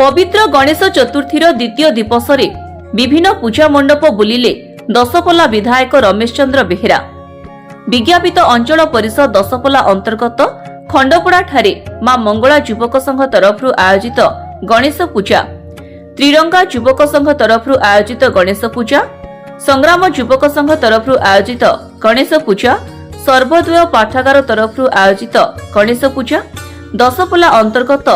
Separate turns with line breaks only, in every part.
पवित्र गणेश चतुर्थीर द्वितीय दिवसरे विभिन्न पूजा मंडप बुलिले दशपल्ला विधायक रमेश चंद्र बेहेरा। विज्ञापित अंचल परिषद दशपल्ला अंतर्गत खंडपड़ा ठारे मां मंगला युवक संघ तरफ आयोजित गणेश पूजा, त्रिरंगा युवक संघ तरफ आयोजित गणेश पूजा, संग्राम युवक संघ तरफ आयोजित गणेश पूजा, सर्वोदय पाठागार तरफ आयोजित गणेश पूजा, दशपल्ला अंतर्गत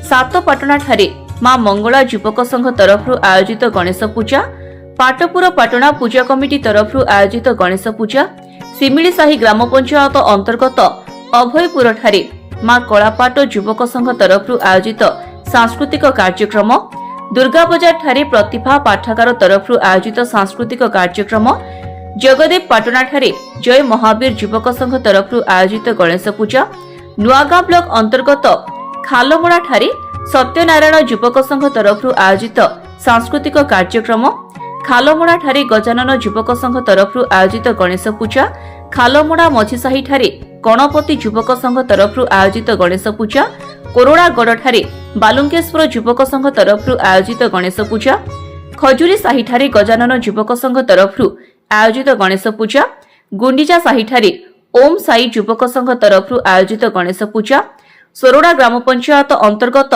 सातपाटना ठारे मां मंगला युवक संघ तरफ आयोजित गणेश पूजा, पाटपुर पाटना पूजा कमिटी तरफ आयोजित गणेश पूजा, सिमिलीसाही ग्राम पंचायत अंतर्गत अभयपुर ठारे मां कलापाट युवक संघ तरफ आयोजित सांस्कृतिक कार्यक्रम, दुर्गा बजार ठारे प्रतिभा पाठागार तरफ आयोजित सांस्कृतिक कार्यक्रम, जगदेव पाटना ठारे जय महावीर युवक संघ तरफ आयोजित गणेश पूजा, नुआगां ब्लॉक अंतर्गत खालमोड़ा ठारे सत्यनारायण युवक संघ तरफ आयोजित सांस्कृतिक कार्यक्रम, खालमोड़ा ठारे गजानन युवक संघ तरफ आयोजित गणेश पूजा, खालमोड़ा मझीसाही ठारे गणपति युवक संघ तरफ आयोजित गणेश पूजा, कोरोड़ागढ़ ठारे बालुंकेश्वर युवक संघ तरफ आयोजित गणेश पूजा, खजुरी साही ठारे गजानन युवक संघ तरफ आयोजित गणेश पूजा, गुंडीचा साही ठारे ओम साई युवक संघ तरफ आयोजित गणेश पूजा, सोरोड़ा ग्राम पंचायत अंतर्गत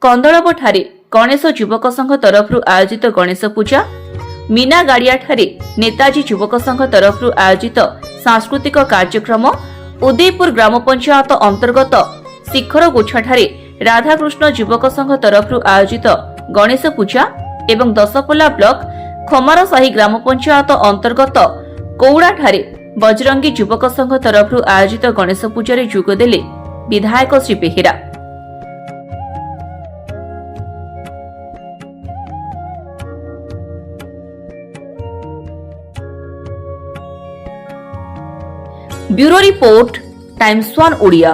कंदड़ब ठारे गणेश युवक संघ तरफ आयोजित गणेश पूजा, मीना गाड़िया ठारे नेताजी युवक संघ तरफ आयोजित सांस्कृतिक कार्यक्रम, उदयपुर ग्राम पंचायत अंतर्गत शिखर गोछा ठारे राधाकृष्ण युवक संघ तरफ आयोजित गणेश पूजा एवं दशपल्ला ब्लॉक खमारसाही ग्राम पंचायत अंतर्गत कौड़ा ठारे बजरंगी युवक संघ तरफ आयोजित गणेश पूजा जोगदेले विधायक Shri Behera. Bureau report, times one Odia.